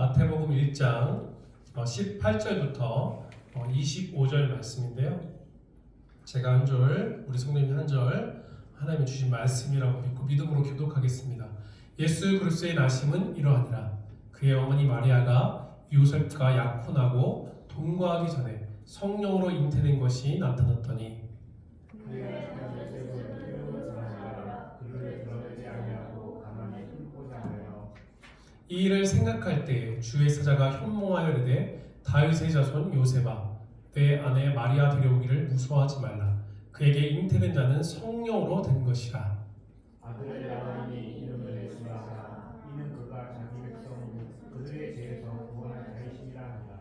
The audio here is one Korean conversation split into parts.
마태복음 1장 18절부터 25절 말씀인데요. 제가 한 절, 우리 성도님이 한 절 하나님이 주신 말씀이라고 믿고 믿음으로 교독하겠습니다. 예수 그리스도의 나심은 이러하니라. 그의 어머니 마리아가 요셉과 약혼하고 동거하기 전에 성령으로 잉태된 것이 나타났더니 이 일을 생각할 때 주의 사자가 현몽하여 이르되 다윗의 자손 요셉아 내 아내 마리아 데려오기를 무서워하지 말라. 그에게 잉태된 자는 성령으로 된 것이라. 아들의 하나님이 이름을 예수라 하라. 이는 그가 자기 백성 그들의 죄에서 구원할 자이시니라 하니라.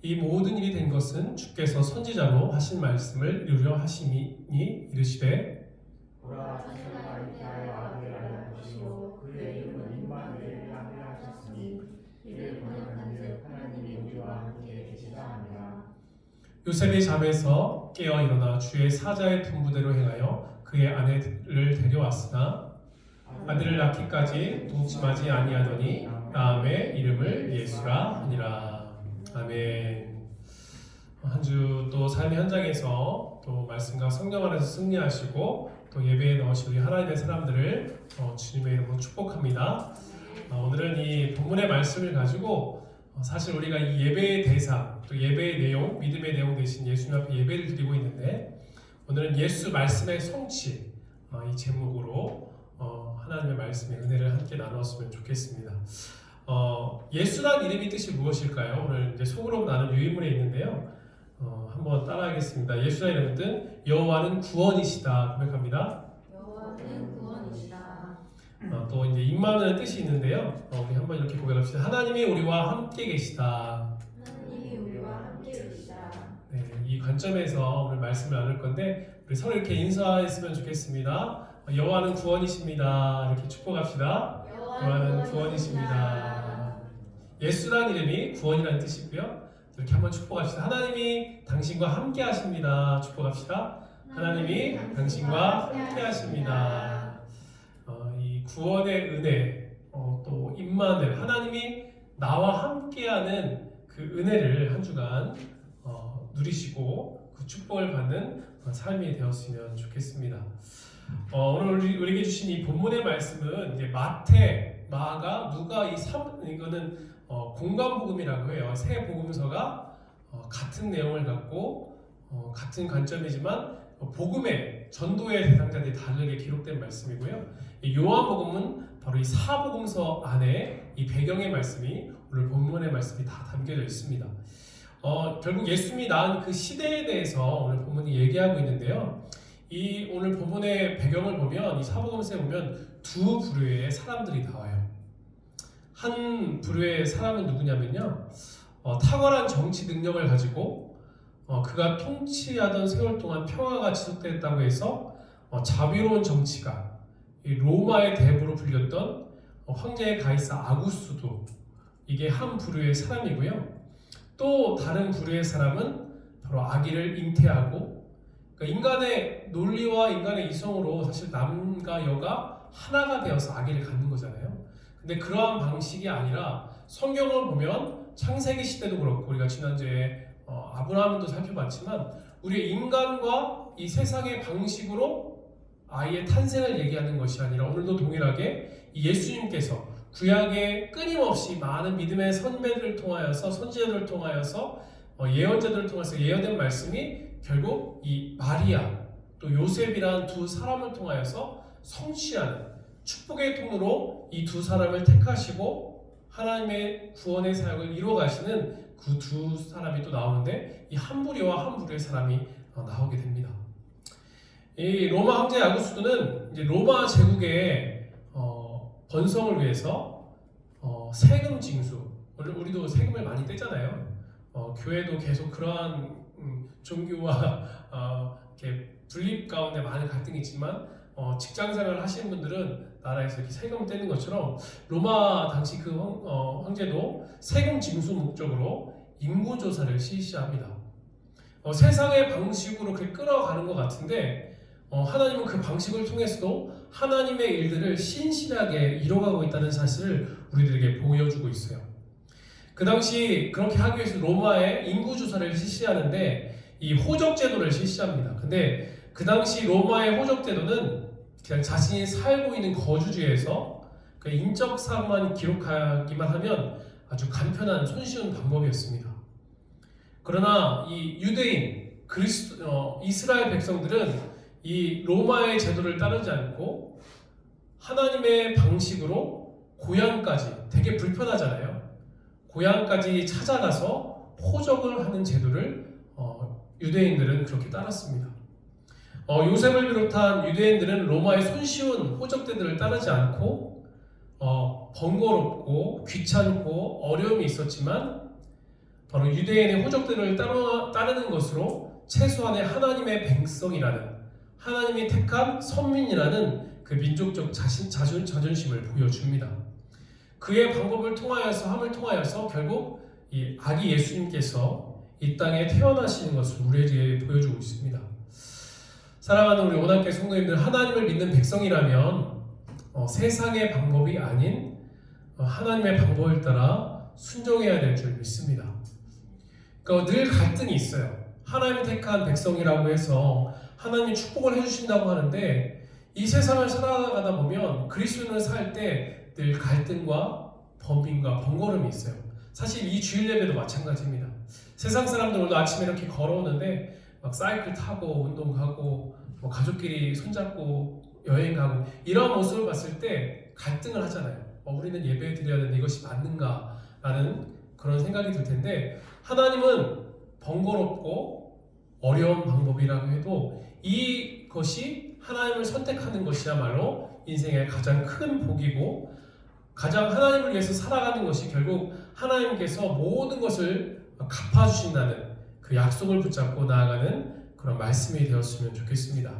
이 모든 일이 된 것은 주께서 선지자로 하신 말씀을 이루려 하심이니 이르시되 보라 천사가 잉태하여 아들을 낳을 것이요 그의 이름은 임마누엘이라 하리라 하셨으니 이를 번역한즉 하나님이 우리와 함께 계시다 하니라. 요셉이 잠에서 깨어 일어나 주의 사자의 분부대로 행하여 그의 아내를 데려왔으나 아들을 낳기까지 동침하지 아니하더니 다음에 이름을 예수라 하니라. 아멘. 한 주 또 삶의 현장에서 또 말씀과 성령 안에서 승리하시고 또 예배에 나오신 우리 하나님의 사람들을 주님의 이름으로 축복합니다. 오늘은 이 본문의 말씀을 가지고 사실 우리가 이 예배의 대상 또 예배의 내용, 믿음의 내용 대신 예수님 앞에 예배를 드리고 있는데 오늘은 예수 말씀의 성취 이 제목으로 하나님의 말씀의 은혜를 함께 나누었으면 좋겠습니다. 예수란 이름의 뜻이 무엇일까요? 오늘 이제 속으로 나눈 유인물에 있는데요. 한번 따라하겠습니다. 예수란 이름의 뜻 여호와는 구원이시다 고백합니다. 여호와는 구원이시다. 또 이제 임마누엘 뜻이 있는데요. 우리 한번 이렇게 고백합시다. 하나님이 우리와 함께 계시다. 하나님이 우리와 함께 계시다. 네, 이 관점에서 오늘 말씀을 나눌 건데 우리 서로 이렇게 인사했으면 좋겠습니다. 여호와는 구원이십니다. 이렇게 축복합시다. 여호와는 구원이십니다. 예수란 이름이 구원이라는 뜻이고요. 이렇게 한번 축복합시다. 하나님이 당신과 함께 하십니다. 축복합시다. 하나님이 당신과 함께 하십니다. 이 구원의 은혜, 또 임마누엘, 하나님이 나와 함께하는 그 은혜를 한 주간 누리시고 그 축복을 받는 삶이 되었으면 좋겠습니다. 오늘 우리에게 주신 이 본문의 말씀은 이제 마태, 마가, 누가 이거는 공관복음이라고 해요. 세 복음서가 같은 내용을 갖고 같은 관점이지만 복음의 전도의 대상자들이 다르게 기록된 말씀이고요. 이 요한복음은 바로 이 사복음서 안에 이 배경의 말씀이 오늘 본문의 말씀이 다 담겨져 있습니다. 결국 예수님이 낳은 그 시대에 대해서 오늘 본문이 얘기하고 있는데요. 이 오늘 본문의 배경을 보면 이 사복음서에 보면 두 부류의 사람들이 나와요. 한 부류의 사람은 누구냐면요. 탁월한 정치 능력을 가지고 그가 통치하던 세월 동안 평화가 지속됐다고 해서 자비로운 정치가 이 로마의 대부로 불렸던 황제 가이사 아구스도 이게 한 부류의 사람이고요. 또 다른 부류의 사람은 바로 아기를 잉태하고 그러니까 인간의 논리와 인간의 이성으로 사실 남과 여가 하나가 되어서 아기를 갖는 거잖아요. 근데 그러한 방식이 아니라 성경을 보면 창세기 시대도 그렇고 우리가 지난주에 아브라함도 살펴봤지만 우리의 인간과 이 세상의 방식으로 아이의 탄생을 얘기하는 것이 아니라 오늘도 동일하게 예수님께서 구약에 끊임없이 많은 믿음의 선배들을 통하여서 선지자들을 통하여서 예언자들을 통해서 예언된 말씀이 결국 이 마리아 또 요셉이라는 두 사람을 통하여서 성취하는 축복의 통로로 이 두 사람을 택하시고 하나님의 구원의 사역을 이루어 가시는 그 두 사람이 또 나오는데 이 한 부류와 한 부류의 사람이 나오게 됩니다. 이 로마 황제 아구스도는 이제 로마 제국의 번성을 위해서 세금 징수, 우리도 세금을 많이 떼잖아요. 교회도 계속 그러한 종교와 이렇게 분립 가운데 많은 갈등이 있지만 직장생활을 하시는 분들은 나라에서 이렇게 세금을 떼는 것처럼 로마 당시 그 황제도 세금 징수 목적으로 인구조사를 실시합니다. 세상의 방식으로 그렇게 끌어가는 것 같은데 하나님은 그 방식을 통해서도 하나님의 일들을 신실하게 이뤄가고 있다는 사실을 우리들에게 보여주고 있어요. 그 당시 그렇게 하기 위해서 로마에 인구조사를 실시하는데 이 호적제도를 실시합니다. 근데 그 당시 로마의 호적제도는 그냥 자신이 살고 있는 거주지에서 그 인적사항만 기록하기만 하면 아주 간편한 손쉬운 방법이었습니다. 그러나 이 유대인, 이스라엘 백성들은 이 로마의 제도를 따르지 않고 하나님의 방식으로 고향까지, 되게 불편하잖아요. 고향까지 찾아가서 호적을 하는 제도를 유대인들은 그렇게 따랐습니다. 요셉을 비롯한 유대인들은 로마의 손쉬운 호적제도를 따르지 않고 번거롭고 귀찮고 어려움이 있었지만 바로 유대인의 호적제도를 따르는 것으로 최소한의 하나님의 백성이라는, 하나님이 택한 선민이라는 그 민족적 자존심을 보여줍니다. 그의 방법을 함을 통하여서 결국 이 아기 예수님께서 이 땅에 태어나시는 것을 우리에게 보여주고 있습니다. 사랑하는 우리 오남교회 성도님들, 하나님을 믿는 백성이라면 세상의 방법이 아닌 하나님의 방법을 따라 순종해야 될 줄 믿습니다. 그러니까 늘 갈등이 있어요. 하나님이 택한 백성이라고 해서 하나님이 축복을 해주신다고 하는데 이 세상을 살아가다 보면 그리스도인을 살 때 늘 갈등과 번민과 번거로움이 있어요. 사실 이 주일 예배도 마찬가지입니다. 세상 사람들 오늘 아침에 이렇게 걸어오는데 막 사이클 타고 운동 가고 뭐 가족끼리 손잡고 여행 가고 이런 모습을 봤을 때 갈등을 하잖아요. 우리는 예배 드려야 되는데 이것이 맞는가 라는 그런 생각이 들 텐데, 하나님은 번거롭고 어려운 방법이라고 해도 이것이 하나님을 선택하는 것이야말로 인생의 가장 큰 복이고, 가장 하나님을 위해서 살아가는 것이 결국 하나님께서 모든 것을 갚아주신다는 그 약속을 붙잡고 나아가는 그런 말씀이 되었으면 좋겠습니다.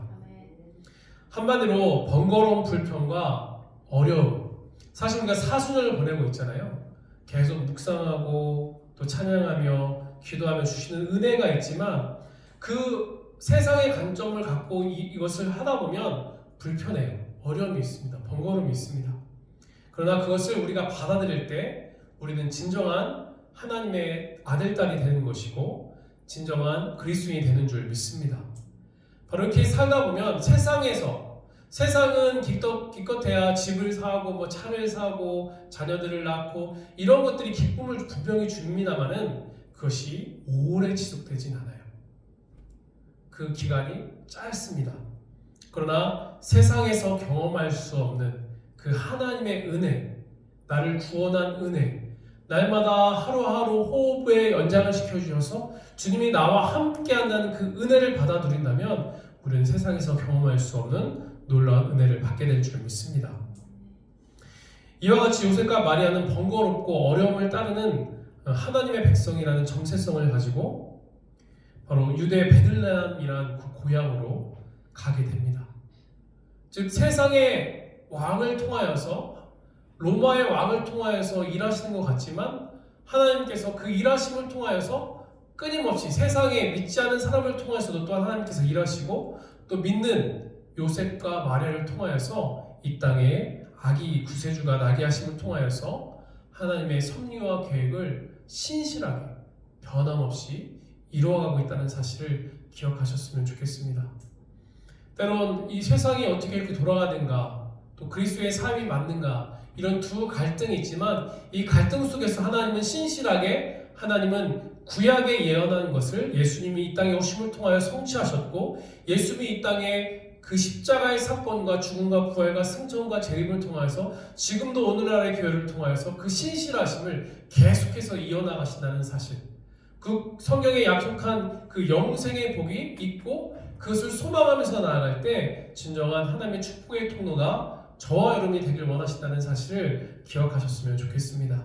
한마디로 번거로운 불평과 어려움, 사실 우리가 사순절을 보내고 있잖아요. 계속 묵상하고 또 찬양하며 기도하며 주시는 은혜가 있지만 그 세상의 관점을 갖고 이것을 하다 보면 불편해요. 어려움이 있습니다. 번거로움이 있습니다. 그러나 그것을 우리가 받아들일 때 우리는 진정한 하나님의 아들, 딸이 되는 것이고 진정한 그리스도인이 되는 줄 믿습니다. 바로 이렇게 살다 보면 세상은 기껏해야 집을 사고 뭐 차를 사고 자녀들을 낳고 이런 것들이 기쁨을 분명히 줍니다마는 그것이 오래 지속되진 않아요. 그 기간이 짧습니다. 그러나 세상에서 경험할 수 없는 그 하나님의 은혜, 나를 구원한 은혜, 날마다 하루하루 호흡의 연장을 시켜주셔서 주님이 나와 함께 한다는 그 은혜를 받아 누린다면 우리는 세상에서 경험할 수 없는 놀라운 은혜를 받게 될 줄 믿습니다. 이와 같이 요셉과 마리아는 번거롭고 어려움을 따르는 하나님의 백성이라는 정체성을 가지고 바로 유대 베들레헴이라는 그 고향으로 가게 됩니다. 즉 세상의 왕을 통하여서, 로마의 왕을 통하여서 일하시는 것 같지만 하나님께서 그 일하심을 통하여서 끊임없이 세상에 믿지 않은 사람을 통해서도 또한 하나님께서 일하시고 또 믿는 요셉과 마리아를 통하여서 이 땅에 아기 구세주가 나게 하심을 통하여서 하나님의 섭리와 계획을 신실하게 변함없이 이루어가고 있다는 사실을 기억하셨으면 좋겠습니다. 때론 이 세상이 어떻게 이렇게 돌아가는가, 또 그리스도의 삶이 맞는가, 이런 두 갈등이 있지만 이 갈등 속에서 하나님은 신실하게, 하나님은 구약에 예언한 것을 예수님이 이 땅에 오심을 통하여 성취하셨고, 예수님이 이 땅에 그 십자가의 사건과 죽음과 부활과 승천과 재림을 통하여서 지금도 오늘날의 교회를 통하여서 그 신실하심을 계속해서 이어나가신다는 사실, 그 성경에 약속한 그 영생의 복이 있고 그것을 소망하면서 나아갈 때 진정한 하나님의 축복의 통로가 저와 여러분이 되길 원하신다는 사실을 기억하셨으면 좋겠습니다.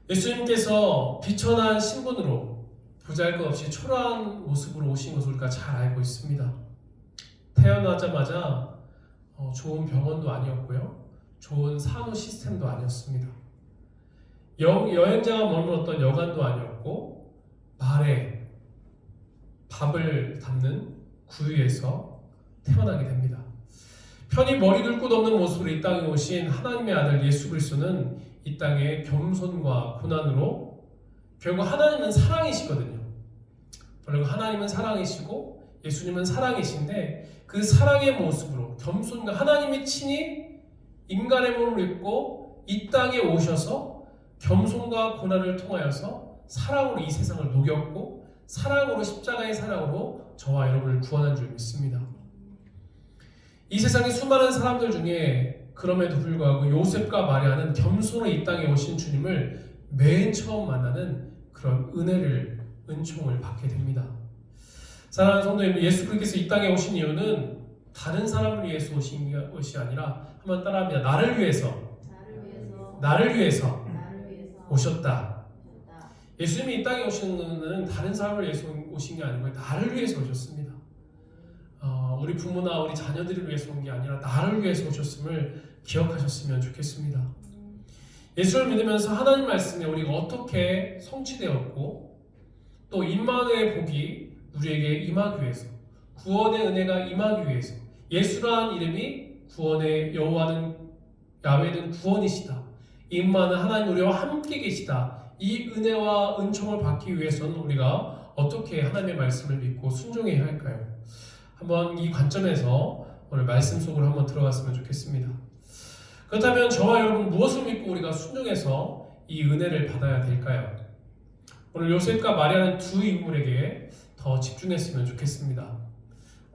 예수님께서 비천한 신분으로 보잘것없이 초라한 모습으로 오신 것을 우리가 잘 알고 있습니다. 태어나자마자 좋은 병원도 아니었고요, 좋은 산후 시스템도 아니었습니다. 여행자가 머물렀던 여관도 아니었고 말에 밥을 담는 구유에서 태어나게 됩니다. 편히 머리를 끝없는 모습으로 이 땅에 오신 하나님의 아들 예수 그리스도는 이 땅의 겸손과 고난으로 결국 하나님은 사랑이시거든요. 결국 하나님은 사랑이시고 예수님은 사랑이신데 그 사랑의 모습으로 겸손과 하나님이 친히 인간의 몸을 입고 이 땅에 오셔서 겸손과 고난을 통하여서 사랑으로 이 세상을 녹였고 사랑으로 십자가의 사랑으로 저와 여러분을 구원한 줄 믿습니다. 이 세상의 수많은 사람들 중에 그럼에도 불구하고 요셉과 마리아는 겸손으로 이 땅에 오신 주님을 맨 처음 만나는 그런 은총을 받게 됩니다. 사랑하는 성도님, 예수 그리스도께서 이 땅에 오신 이유는 다른 사람을 위해서 오신 것이 아니라 한번 따라합니다. 나를 위해서 오셨다. 예수님이 이 땅에 오신 것은 다른 사람을 위해서 오신 게 아니고 나를 위해서 오셨습니다. 우리 부모나 우리 자녀들을 위해서 온 게 아니라 나를 위해서 오셨음을 기억하셨으면 좋겠습니다. 예수를 믿으면서 하나님 말씀에 우리가 어떻게 성취되었고 또 임마누엘의 복이 우리에게 임하기 위해서 구원의 은혜가 임하기 위해서 예수라는 이름이 구원의 야훼는 구원이시다. 임마는 하나님 우리와 함께 계시다. 이 은혜와 은총을 받기 위해서는 우리가 어떻게 하나님의 말씀을 믿고 순종해야 할까요? 한번 이 관점에서 오늘 말씀 속으로 한번 들어갔으면 좋겠습니다. 그렇다면 저와 여러분 무엇을 믿고 우리가 순종해서 이 은혜를 받아야 될까요? 오늘 요셉과 마리아는 두 인물에게 더 집중했으면 좋겠습니다.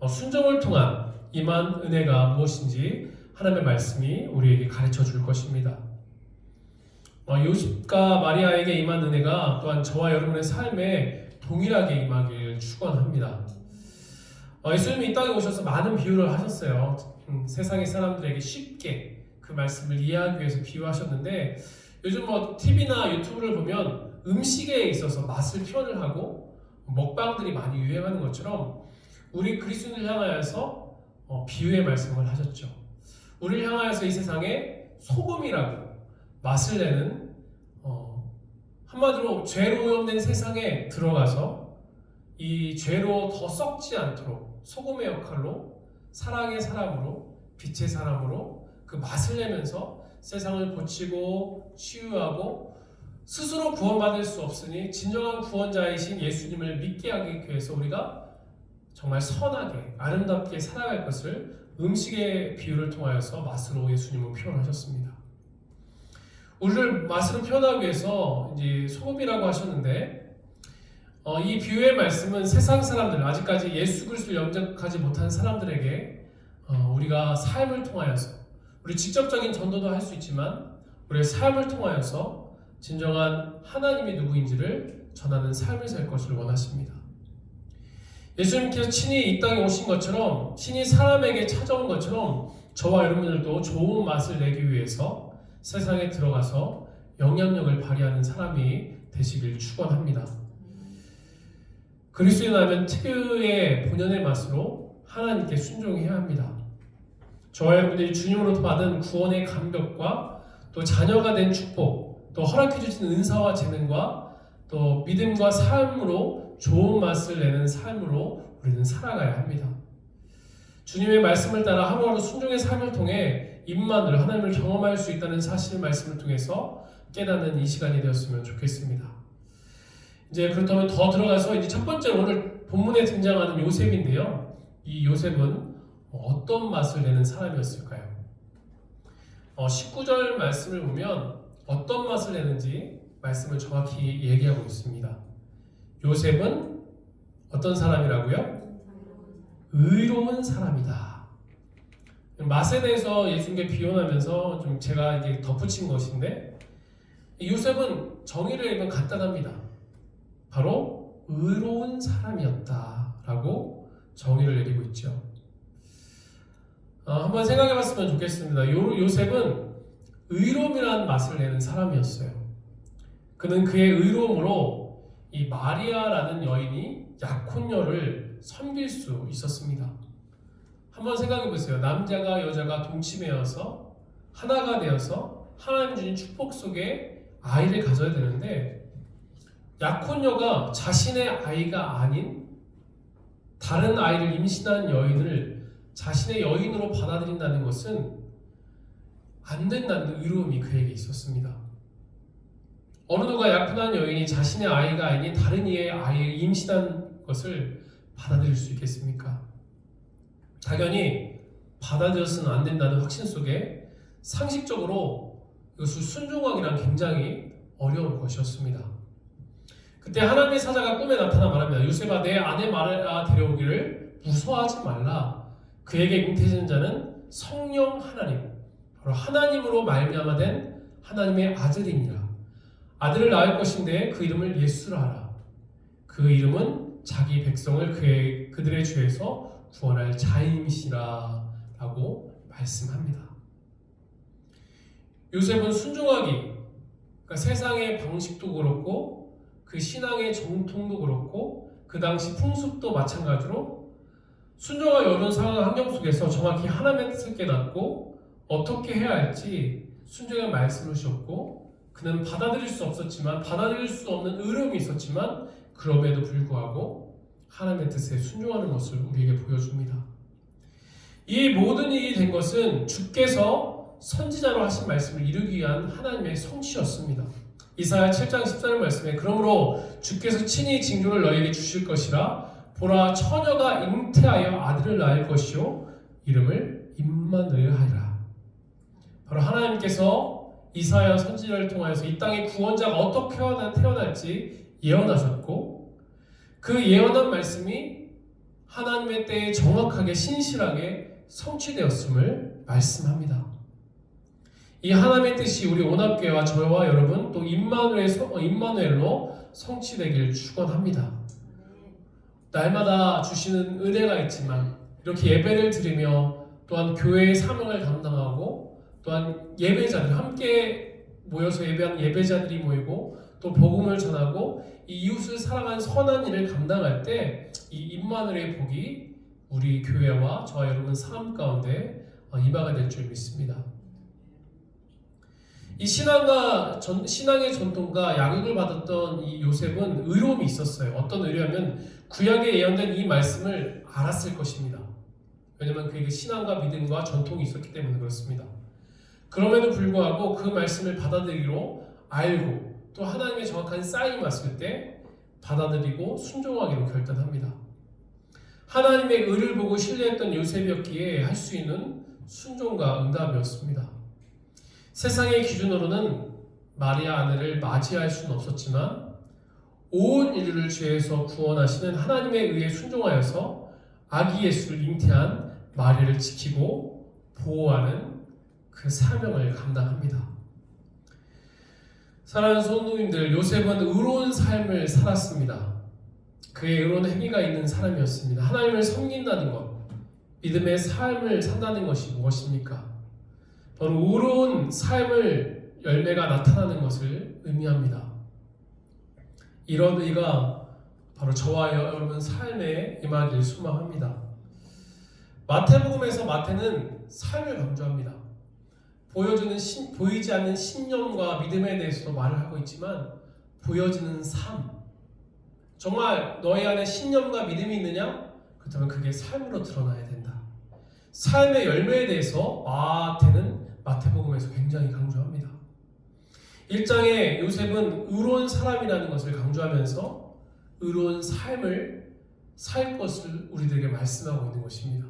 순종을 통한 임한 은혜가 무엇인지 하나님의 말씀이 우리에게 가르쳐 줄 것입니다. 요셉과 마리아에게 임한 은혜가 또한 저와 여러분의 삶에 동일하게 임하길 축원합니다. 예수님이 이 땅에 오셔서 많은 비유를 하셨어요. 세상의 사람들에게 쉽게 그 말씀을 이해하기 위해서 비유하셨는데 요즘 TV나 유튜브를 보면 음식에 있어서 맛을 표현을 하고 먹방들이 많이 유행하는 것처럼 우리 그리스도인을 향하여서 비유의 말씀을 하셨죠. 우리를 향하여서 이 세상에 소금이라고 맛을 내는 한마디로 죄로 오염된 세상에 들어가서 이 죄로 더 썩지 않도록 소금의 역할로 사랑의 사람으로 빛의 사람으로 그 맛을 내면서 세상을 고치고 치유하고 스스로 구원받을 수 없으니 진정한 구원자이신 예수님을 믿게 하기 위해서 우리가 정말 선하게 아름답게 살아갈 것을 음식의 비유를 통하여서 맛으로 예수님은 표현하셨습니다. 우리를 맛으로 표현하기 위해서 이제 소금이라고 하셨는데 이 비유의 말씀은 세상 사람들, 아직까지 예수 그리스도를 영접하지 못한 사람들에게 우리가 삶을 통하여서 우리 직접적인 전도도 할 수 있지만 우리의 삶을 통하여서 진정한 하나님이 누구인지를 전하는 삶을 살 것을 원하십니다. 예수님께서 친히 이 땅에 오신 것처럼 친히 사람에게 찾아온 것처럼 저와 여러분들도 좋은 맛을 내기 위해서 세상에 들어가서 영향력을 발휘하는 사람이 되시길 축원합니다. 그리스도인 하면 특유의 본연의 맛으로 하나님께 순종해야 합니다. 저와 여러분들이 주님으로부터 받은 구원의 감격과 또 자녀가 된 축복, 또 허락해 주신 은사와 재능과 또 믿음과 삶으로 좋은 맛을 내는 삶으로 우리는 살아가야 합니다. 주님의 말씀을 따라 하루하루 순종의 삶을 통해 임마누엘 하나님을 경험할 수 있다는 사실 말씀을 통해서 깨닫는 이 시간이 되었으면 좋겠습니다. 이제 그렇다면 더 들어가서 이제 첫 번째 오늘 본문에 등장하는 요셉인데요. 이 요셉은 어떤 맛을 내는 사람이었을까요? 19절 말씀을 보면 어떤 맛을 내는지 말씀을 정확히 얘기하고 있습니다. 요셉은 어떤 사람이라고요? 의로운 사람이다. 맛에 대해서 예수님께 비유하면서 좀 제가 이게 덧붙인 것인데 요셉은 정의를 내면 간단합니다. 바로 의로운 사람이었다라고 정의를 내리고 있죠. 한번 생각해봤으면 좋겠습니다. 요셉은 의로움이라는 맛을 내는 사람이었어요. 그는 그의 의로움으로 이 마리아라는 여인이 약혼녀를 섬길 수 있었습니다. 한번 생각해보세요. 남자가 여자가 동침해서 하나가 되어서 하나님 주신 축복 속에 아이를 가져야 되는데 약혼녀가 자신의 아이가 아닌 다른 아이를 임신한 여인을 자신의 여인으로 받아들인다는 것은 안 된다는 의로움이 그에게 있었습니다. 어느 누가 약혼한 여인이 자신의 아이가 아닌 다른 이의 아이를 임신한 것을 받아들일 수 있겠습니까? 당연히 받아들여서는 안 된다는 확신 속에 상식적으로 이것을 순종하기란 굉장히 어려운 것이었습니다. 그때 하나님의 사자가 꿈에 나타나 말합니다. 요셉아, 내 아내 마리아 데려오기를 무서워하지 말라. 그에게 잉태된 자는 성령 하나님, 바로 하나님으로 말미암아 된 하나님의 아들이니라. 아들을 낳을 것인데 그 이름을 예수라 하라. 그 이름은 자기 백성을 그들의 죄에서 구원할 자임이시라 라고 말씀합니다. 요셉은 순종하기, 그러니까 세상의 방식도 그렇고 그 신앙의 정통도 그렇고 그 당시 풍습도 마찬가지로 순종하기 어려운 상황 환경 속에서 정확히 하나님의 뜻을 깨닫고 어떻게 해야 할지 순종의 말씀을 주셨고, 그는 받아들일 수 없었지만, 받아들일 수 없는 어려움이 있었지만 그럼에도 불구하고 하나님의 뜻에 순종하는 것을 우리에게 보여줍니다. 이 모든 일이 된 것은 주께서 선지자로 하신 말씀을 이루기 위한 하나님의 성취였습니다. 이사야 7장 14절 말씀에 그러므로 주께서 친히 징조를 너희에게 주실 것이라. 보라, 처녀가 잉태하여 아들을 낳을 것이요 이름을 임마누엘 하리라. 바로 하나님께서 이사야 선지자를 통하여서 이 땅에 구원자가 어떻게 태어날지 예언하셨고, 그 예언한 말씀이 하나님의 때에 정확하게 신실하게 성취되었음을 말씀합니다. 이 하나님의 뜻이 우리 온합교회와 저와 여러분 또 임마누엘로 성취되기를 축원합니다. 날마다 주시는 은혜가 있지만 이렇게 예배를 드리며 또한 교회의 사명을 감당하고 또한 예배자들 함께 모여서 예배하는 예배자들이 모이고 또 복음을 전하고 이 이웃을 사랑하는 선한 일을 감당할 때 이 임마누엘의 복이 우리 교회와 저와 여러분 삶 가운데 임하게 될 줄 믿습니다. 이 신앙의 전통과 양육을 받았던 이 요셉은 의로움이 있었어요. 어떤 의로움이냐면 구약에 예언된 이 말씀을 알았을 것입니다. 왜냐하면 그에게 신앙과 믿음과 전통이 있었기 때문에 그렇습니다. 그럼에도 불구하고 그 말씀을 받아들이기로 알고 또 하나님의 정확한 사인이 왔을 때 받아들이고 순종하기로 결단합니다. 하나님의 의를 보고 신뢰했던 요셉이었기에 할 수 있는 순종과 응답이었습니다. 세상의 기준으로는 마리아 아내를 맞이할 수는 없었지만 온 인류를 죄에서 구원하시는 하나님의 의에 순종하여서 아기 예수를 잉태한 마리아를 지키고 보호하는 그 사명을 감당합니다. 사랑하는 성도님들, 요셉은 의로운 삶을 살았습니다. 그의 의로운 행위가 있는 사람이었습니다. 하나님을 섬긴다는 것, 믿음의 삶을 산다는 것이 무엇입니까? 바로 의로운 삶을 열매가 나타나는 것을 의미합니다. 이런 의가 바로 저와 여러분 삶에 임하길 소망합니다. 마태복음에서 마태는 삶을 강조합니다. 보이지 않는 신념과 믿음에 대해서도 말을 하고 있지만 보여지는 삶, 정말 너희 안에 신념과 믿음이 있느냐? 그렇다면 그게 삶으로 드러나야 된다. 삶의 열매에 대해서 마태복음에서 굉장히 강조합니다. 1장에 요셉은 의로운 사람이라는 것을 강조하면서 의로운 삶을 살 것을 우리들에게 말씀하고 있는 것입니다.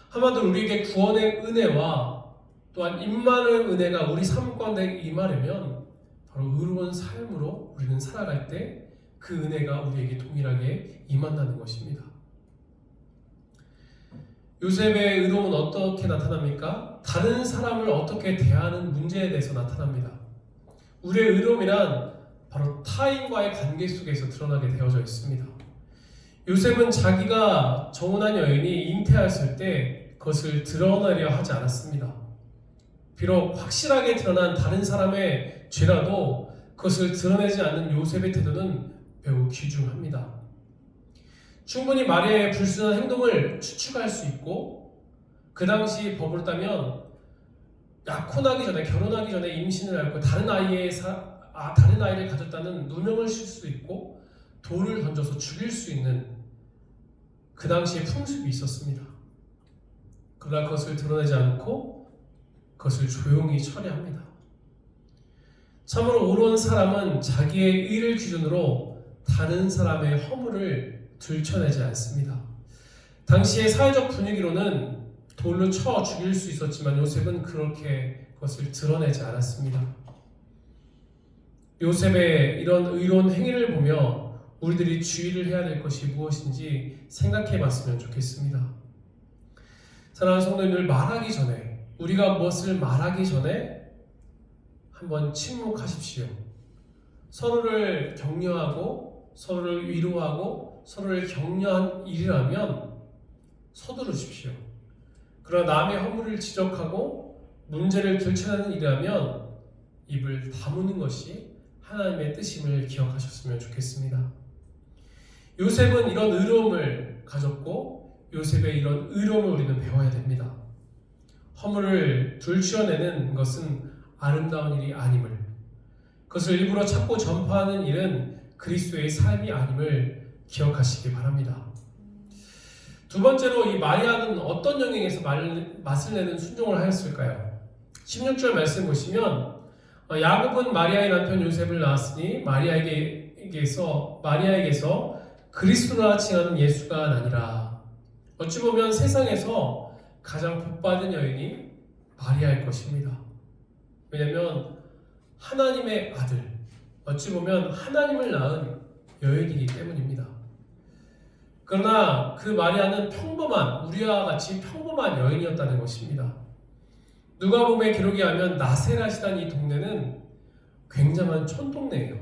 한마디로 우리에게 구원의 은혜와 또한 임마누엘 은혜가 우리 삶 가운데 임하려면 바로 의로운 삶으로 우리는 살아갈 때 그 은혜가 우리에게 동일하게 임한다는 것입니다. 요셉의 의로움은 어떻게 나타납니까? 다른 사람을 어떻게 대하는 문제에 대해서 나타납니다. 우리의 의로움이란 바로 타인과의 관계 속에서 드러나게 되어져 있습니다. 요셉은 자기가 정혼한 여인이 잉태하였을 때 그것을 드러내려 하지 않았습니다. 비록 확실하게 드러난 다른 사람의 죄라도 그것을 드러내지 않는 요셉의 태도는 매우 귀중합니다. 충분히 마리아의 불순한 행동을 추측할 수 있고 그 당시 법으로 따면 약혼하기 전에 결혼하기 전에 임신을 하고 다른 아이를 가졌다는 누명을 씌울 수도 있고 돌을 던져서 죽일 수 있는 그 당시의 풍습이 있었습니다. 그러나 그것을 드러내지 않고 그것을 조용히 처리합니다. 참으로 옳은 사람은 자기의 의를 기준으로 다른 사람의 허물을 들춰내지 않습니다. 당시의 사회적 분위기로는 돌로 쳐 죽일 수 있었지만 요셉은 그렇게 그것을 드러내지 않았습니다. 요셉의 이런 의로운 행위를 보며 우리들이 주의를 해야 될 것이 무엇인지 생각해 봤으면 좋겠습니다. 사랑하는 성도님들, 말하기 전에, 우리가 무엇을 말하기 전에 한번 침묵하십시오. 서로를 격려하고 서로를 위로하고 서로를 격려한 일이라면 서두르십시오. 그러나 남의 허물을 지적하고 문제를 들춰내는 일이라면 입을 다무는 것이 하나님의 뜻임을 기억하셨으면 좋겠습니다. 요셉은 이런 의로움을 가졌고 요셉의 이런 의로움을 우리는 배워야 됩니다. 허물을 들추어내는 것은 아름다운 일이 아님을, 그것을 일부러 찾고 전파하는 일은 그리스도의 삶이 아님을 기억하시기 바랍니다. 두 번째로 이 마리아는 어떤 영역에서 맛을 내는 순종을 하였을까요? 16절 말씀 보시면 야곱은 마리아의 남편 요셉을 낳았으니 마리아에게서 그리스도라 칭하는 예수가 나니라. 어찌 보면 세상에서 가장 복받은 여인이 마리아일 것입니다. 왜냐하면 하나님의 아들, 어찌 보면 하나님을 낳은 여인이기 때문입니다. 그러나 그 마리아는 평범한, 우리와 같이 평범한 여인이었다는 것입니다. 누가복음의 기록에 하면 나세렛이라는 이 동네는 굉장한 촌동네예요.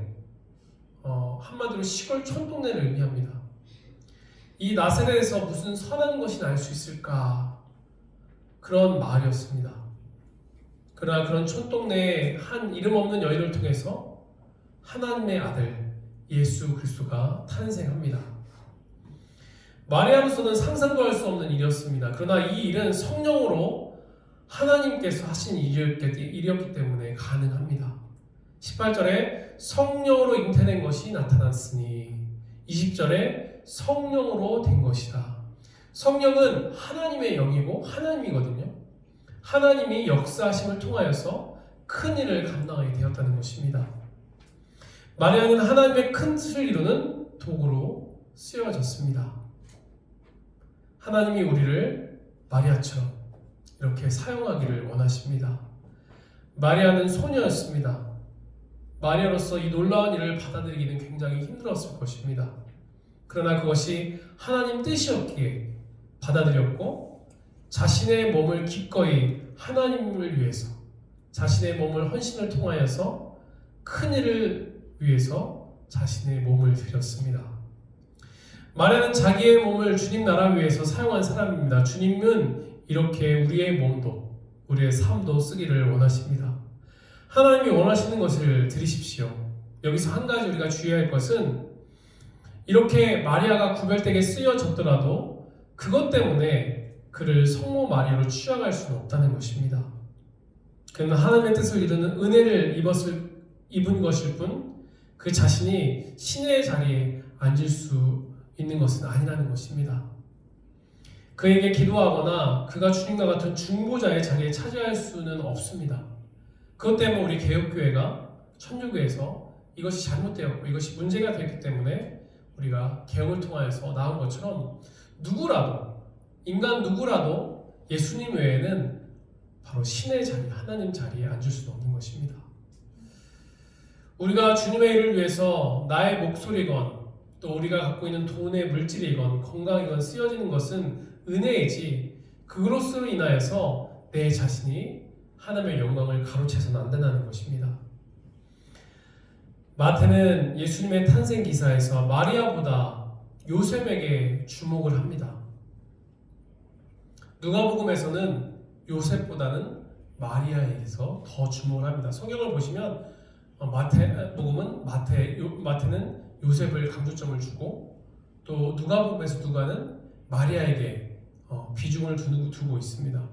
한마디로 시골 촌동네를 의미합니다. 이 나세렛에서 무슨 선한 것이 날 수 있을까? 그런 마을이었습니다. 그러나 그런 촌동네에 한 이름 없는 여인을 통해서 하나님의 아들 예수 그리스도가 탄생합니다. 마리아로서는 상상도 할 수 없는 일이었습니다. 그러나 이 일은 성령으로 하나님께서 하신 일이었기 때문에 가능합니다. 18절에 성령으로 잉태된 것이 나타났으니 20절에 성령으로 된 것이다. 성령은 하나님의 영이고 하나님이거든요. 하나님이 역사하심을 통하여서 큰 일을 감당하게 되었다는 것입니다. 마리아는 하나님의 큰 뜻을 이루는 도구로 쓰여졌습니다. 하나님이 우리를 마리아처럼 이렇게 사용하기를 원하십니다. 마리아는 소녀였습니다. 마리아로서 이 놀라운 일을 받아들이기는 굉장히 힘들었을 것입니다. 그러나 그것이 하나님 뜻이었기에 받아들였고 자신의 몸을 기꺼이 하나님을 위해서, 자신의 몸을 헌신을 통하여서 큰 일을 위해서 자신의 몸을 드렸습니다. 마리아는 자기의 몸을 주님 나라 위해서 사용한 사람입니다. 주님은 이렇게 우리의 몸도 우리의 삶도 쓰기를 원하십니다. 하나님이 원하시는 것을 드리십시오. 여기서 한 가지 우리가 주의할 것은 이렇게 마리아가 구별되게 쓰여졌더라도 그것 때문에 그를 성모 마리아로 취향할 수는 없다는 것입니다. 그는 하나님의 뜻을 이루는 은혜를 입은 것일 뿐 그 자신이 신의 자리에 앉을 수 있는 것은 아니라는 것입니다. 그에게 기도하거나 그가 주님과 같은 중보자의 자리에 차지할 수는 없습니다. 그것 때문에 우리 개혁교회가 천주교에서 이것이 잘못되었고 이것이 문제가 됐기 때문에 우리가 개혁을 통하여서 나온 것처럼 누구라도, 인간 누구라도 예수님 외에는 바로 신의 자리, 하나님 자리에 앉을 수 없는 것입니다. 우리가 주님의 일을 위해서 나의 목소리건 또 우리가 갖고 있는 돈의 물질이건 건강이건 쓰여지는 것은 은혜이지 그것으로 인하여서 내 자신이 하나님의 영광을 가로채서는 안 된다는 것입니다. 마태는 예수님의 탄생 기사에서 마리아보다 요셉에게 주목을 합니다. 누가복음에서는 요셉보다는 마리아에게서 더 주목을 합니다. 성경을 보시면 마태는 요셉을 강조점을 주고 또 누가복음에서 누가는 마리아에게 비중을 두고 있습니다.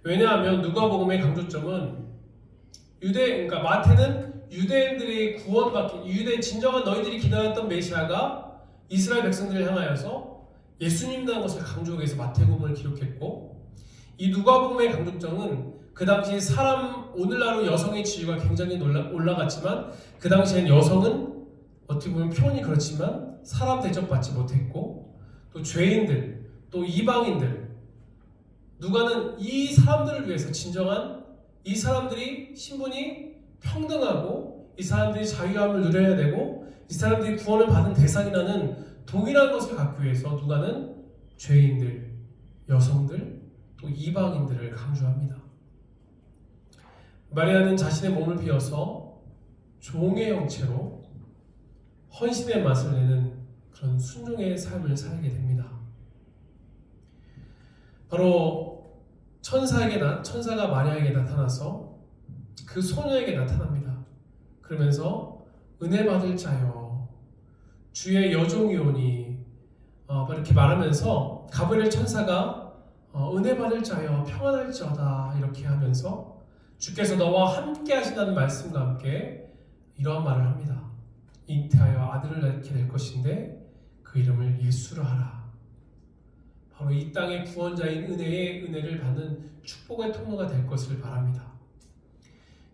왜냐하면 누가복음의 강조점은 그러니까 마태는 유대인들이 구원받기, 진정한 너희들이 기다렸던 메시아가 이스라엘 백성들을 향하여서 예수님이라는 것을 강조하기 위해서 마태복음을 기록했고, 이 누가복음의 강조점은 그 당시 오늘날은 여성의 지위가 굉장히 올라갔지만 그 당시엔 여성은 어떻게 보면 표현이 그렇지만 사람 대접받지 못했고 또 죄인들, 또 이방인들 누가는 이 사람들을 위해서 진정한 이 사람들이 신분이 평등하고 이 사람들이 자유함을 누려야 되고 이 사람들이 구원을 받은 대상이라는 동일한 것을 갖기 위해서 누가는 죄인들, 여성들, 또 이방인들을 강조합니다. 마리아는 자신의 몸을 비워서 종의 형체로 헌신의 맛을 내는 그런 순종의 삶을 살게 됩니다. 바로 천사가 마리아에게 나타나서 그 소녀에게 나타납니다. 그러면서 은혜 받을 자여 주의 여종이오니 이렇게 말하면서 가브리엘 천사가 은혜 받을 자여 평안할지어다 이렇게 하면서 주께서 너와 함께 하신다는 말씀과 함께 이러한 말을 합니다. 잉태하여 아들을 낳게 될 것인데 그 이름을 예수라 하라. 바로 이 땅의 구원자인 은혜를 받는 축복의 통로가 될 것을 바랍니다.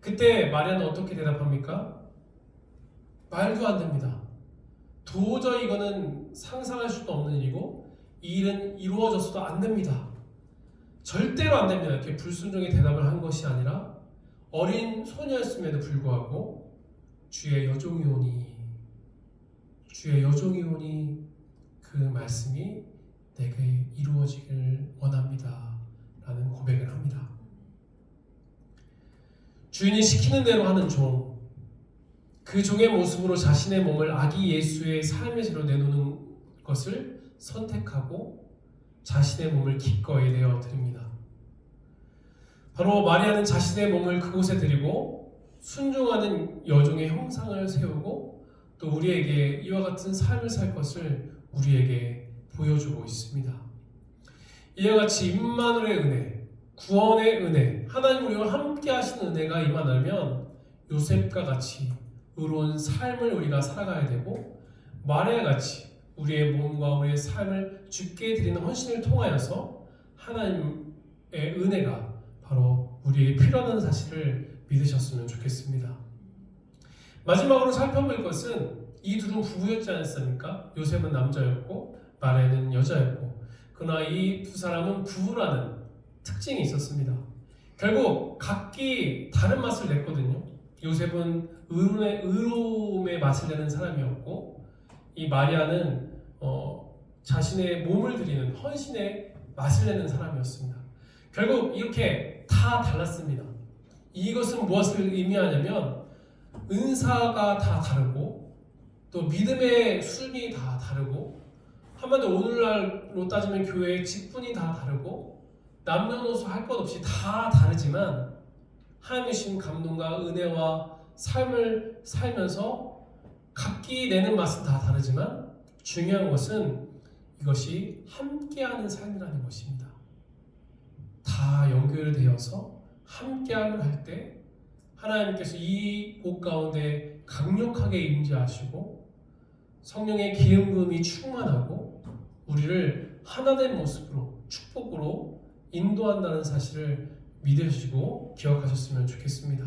그때 마리아는 어떻게 대답합니까? 말도 안 됩니다. 도저히 이거는 상상할 수도 없는 일이고 이 일은 이루어져서도 안 됩니다. 절대로 안 됩니다. 이렇게 불순종의 대답을 한 것이 아니라 어린 소녀였음에도 불구하고 주의 여종이오니 그 말씀이 내게 이루어지길 원합니다 라는 고백을 합니다. 주인이 시키는 대로 하는 종, 그 종의 모습으로 자신의 몸을 아기 예수의 삶의 제로 내놓는 것을 선택하고 자신의 몸을 기꺼이 내어 드립니다. 바로 마리아는 자신의 몸을 그곳에 드리고 순종하는 여종의 형상을 세우고 또 우리에게 이와 같은 삶을 살 것을 우리에게 보여주고 있습니다. 이와 같이 임마누엘의 은혜, 구원의 은혜, 하나님 우리와 함께 하시는 은혜가 임하면 요셉과 같이 의로운 삶을 우리가 살아가야 되고 마리아 같이 우리의 몸과 우리의 삶을 주께 드리는 헌신을 통하여서 하나님의 은혜가 바로 우리에게 필요하다는 사실을 믿으셨으면 좋겠습니다. 마지막으로 살펴볼 것은 이 둘은 부부였지 않습니까? 요셉은 남자였고 마리아는 여자였고 그러나 이 두 사람은 부부라는 특징이 있었습니다. 결국 각기 다른 맛을 냈거든요. 요셉은 의로움의 맛을 내는 사람이었고 이 마리아는 자신의 몸을 드리는 헌신의 맛을 내는 사람이었습니다. 결국 이렇게 다 달랐습니다. 이것은 무엇을 의미하냐면 은사가 다 다르고 또 믿음의 수준이 다 다르고 한마디로 오늘날로 따지면 교회의 직분이 다 다르고 남녀노소 할 것 없이 다 다르지만 하나님의 신 감동과 은혜와 삶을 살면서 각기 내는 맛은 다 다르지만 중요한 것은 이것이 함께하는 삶이라는 것입니다. 다 연결되어서 함께함을 할 때 하나님께서 이 곳 가운데 강력하게 임재하시고 성령의 기름 부음이 충만하고 우리를 하나된 모습으로 축복으로 인도한다는 사실을 믿으시고 기억하셨으면 좋겠습니다.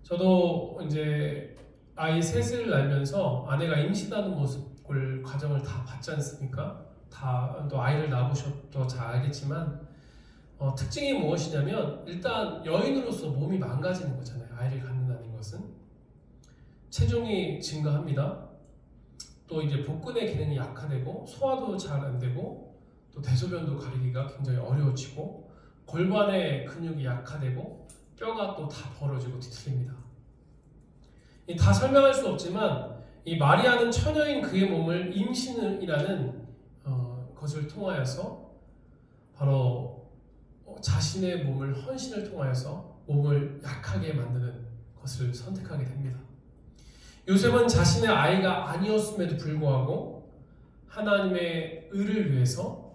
저도 이제 아이 셋을 낳으면서 아내가 임신하는 모습을 과정을 다 봤지 않습니까? 다 또 아이를 낳아보셔도 잘 알겠지만 특징이 무엇이냐면 일단 여인으로서 몸이 망가지는 거잖아요. 아이를 갖는다는 것은 체중이 증가합니다. 또 이제 복근의 기능이 약화되고 소화도 잘 안 되고 또 대소변도 가리기가 굉장히 어려워지고 골반의 근육이 약화되고 뼈가 또 다 벌어지고 뒤틀립니다. 다 설명할 수 없지만 이 마리아는 처녀인 그의 몸을 임신이라는 것을 통하여서 바로 자신의 몸을 헌신을 통하여서 몸을 약하게 만드는 것을 선택하게 됩니다. 요셉은 자신의 아이가 아니었음에도 불구하고 하나님의 의를 위해서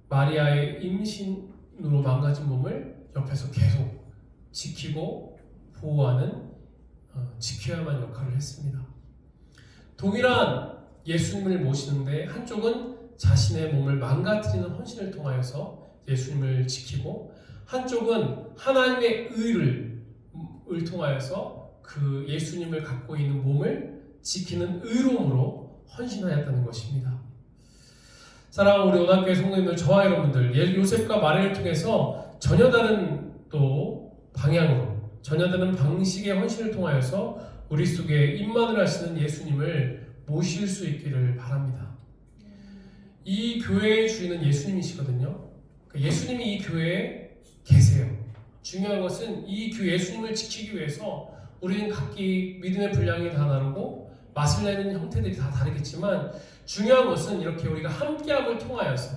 마리아의 임신으로 망가진 몸을 옆에서 계속 지키고 보호하는 지켜야만 역할을 했습니다. 동일한 예수님을 모시는데 한쪽은 자신의 몸을 망가뜨리는 헌신을 통하여서 예수님을 지키고 한쪽은 하나님의 의를 통하여서 그 예수님을 갖고 있는 몸을 지키는 의로움으로 헌신하였다는 것입니다. 사랑하는 우리 오당교회 성도님들, 저와 여러분들, 요셉과 마리아를 통해서 전혀 다른 또 방향으로, 전혀 다른 방식의 헌신을 통하여서 우리 속에 임만을 하시는 예수님을 모실 수 있기를 바랍니다. 이 교회의 주인은 예수님이시거든요. 예수님이 이 교회에 계세요. 중요한 것은 이 예수님을 지키기 위해서 우리는 각기 믿음의 분량이 다 다르고 맛을 내는 형태들이 다 다르겠지만, 중요한 것은 이렇게 우리가 함께함을 통하여서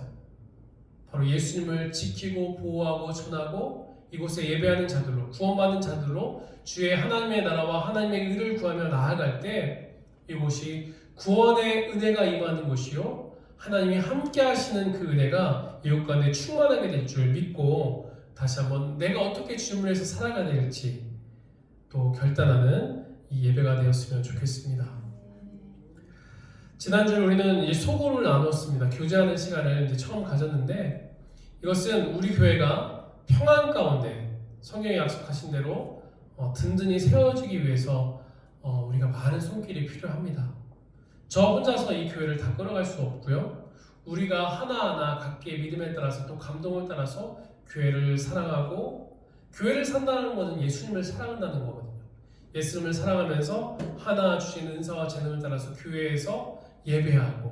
바로 예수님을 지키고 보호하고 전하고 이곳에 예배하는 자들로, 구원받는 자들로 주의 하나님의 나라와 하나님의 의를 구하며 나아갈 때 이곳이 구원의 은혜가 임하는 곳이요, 하나님이 함께 하시는 그 은혜가 이웃 가운데 충만하게 될 줄 믿고 다시 한번 내가 어떻게 주님을 위해서 살아가야 될지 또 결단하는 이 예배가 되었으면 좋겠습니다. 지난주에 우리는 이 소고를 나눴습니다. 교제하는 시간을 이제 처음 가졌는데, 이것은 우리 교회가 평안 가운데 성경이 약속하신 대로 든든히 세워지기 위해서 우리가 많은 손길이 필요합니다. 저 혼자서 이 교회를 다 끌어갈 수 없고요. 우리가 하나하나 각기의 믿음에 따라서 또 감동을 따라서 교회를 사랑하고, 교회를 산다는 것은 예수님을 사랑한다는 거거든요. 예수님을 사랑하면서 하나 주신 은사와 재능을 따라서 교회에서 예배하고,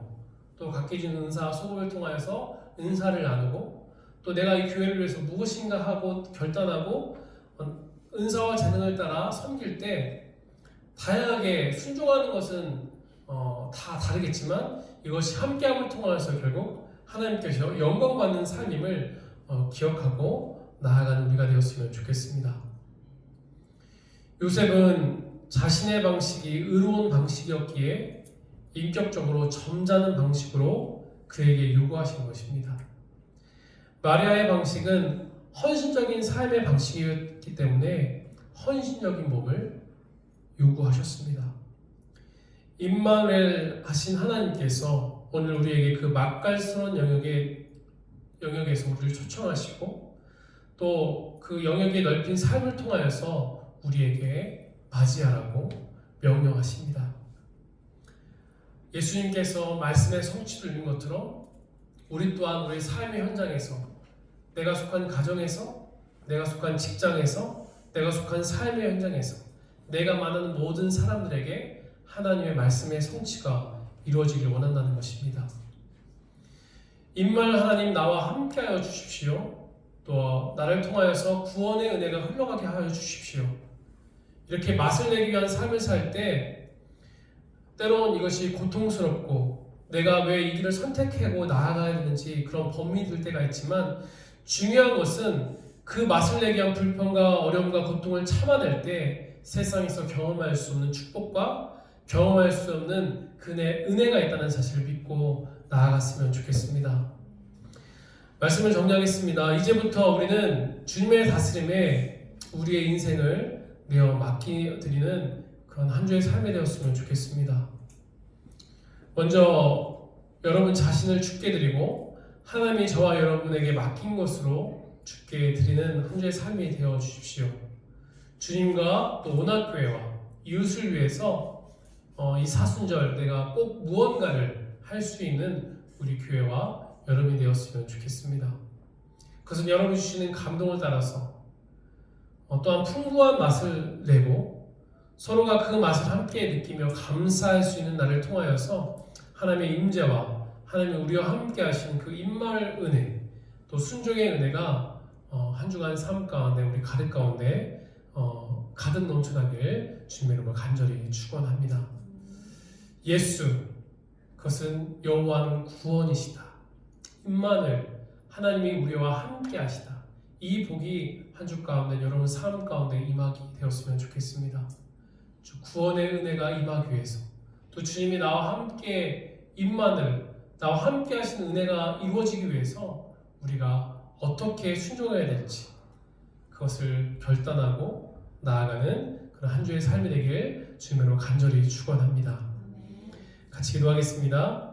또 각기 주는 은사와 소금을 통하여서 은사를 나누고, 또 내가 이 교회를 위해서 무엇인가 하고 결단하고 은사와 재능을 따라 섬길 때 다양하게 순종하는 것은 다 다르겠지만, 이것이 함께함을 통하여서 결국 하나님께서 영광받는 삶임을 기억하고 나아가는 우리가 되었으면 좋겠습니다. 요셉은 자신의 방식이 의로운 방식이었기에 인격적으로 점잖은 방식으로 그에게 요구하신 것입니다. 마리아의 방식은 헌신적인 삶의 방식이었기 때문에 헌신적인 몸을 요구하셨습니다. 임마누엘 하신 하나님께서 오늘 우리에게 그 맛깔스러운 영역에서 우리를 초청하시고, 또 그 영역의 넓힌 삶을 통하여서 우리에게 맞이하라고 명령하십니다. 예수님께서 말씀의 성취를 이룬 것처럼 우리 또한 우리 삶의 현장에서, 내가 속한 가정에서, 내가 속한 직장에서, 내가 속한 삶의 현장에서 내가 만나는 모든 사람들에게 하나님의 말씀의 성취가 이루어지길 원한다는 것입니다. 임마누엘 하나님 나와 함께하여 주십시오. 또 나를 통하여서 구원의 은혜가 흘러가게 하여 주십시오. 이렇게 맛을 내기 위한 삶을 살 때 때로는 이것이 고통스럽고 내가 왜 이 길을 선택하고 나아가야 되는지 그런 범민이 들 때가 있지만, 중요한 것은 그 맛을 내기 위한 불평과 어려움과 고통을 참아낼 때 세상에서 경험할 수 없는 축복과 경험할 수 없는 그의 은혜가 있다는 사실을 믿고 나아갔으면 좋겠습니다. 말씀을 정리하겠습니다. 이제부터 우리는 주님의 다스림에 우리의 인생을 내어 맡겨드리는 그런 한 주의 삶이 되었으면 좋겠습니다. 먼저 여러분 자신을 주께 드리고 하나님이 저와 여러분에게 맡긴 것으로 주께 드리는 한 주의 삶이 되어 주십시오. 주님과 또 온학교회와 이웃을 위해서 이 사순절 내가 꼭 무언가를 할 수 있는 우리 교회와 여러분이 되었으면 좋겠습니다. 그것은 여러분이 주시는 감동을 따라서 또한 풍부한 맛을 내고 서로가 그 맛을 함께 느끼며 감사할 수 있는 날을 통하여서 하나님의 임재와 하나님이 우리와 함께 하신 그 임마누엘 은혜, 또 순종의 은혜가 한 주간 삶 가운데 우리 가득 가운데 가득 넘쳐나길 주님의 이름으로 간절히 축원합니다. 예수, 그것은 여호와는 구원이시다. 임마누엘, 하나님이 우리와 함께 하시다. 이 복이 한 주 가운데 여러분 삶 가운데 임하게 되었으면 좋겠습니다. 주 구원의 은혜가 임하기 위해서, 또 주님이 나와 함께 임마누엘, 나와 함께 하시는 은혜가 이루어지기 위해서 우리가 어떻게 순종해야 될지 그것을 결단하고 나아가는 그런 한 주의 삶이 되길 주님으로 간절히 축원합니다. 같이 기도하겠습니다.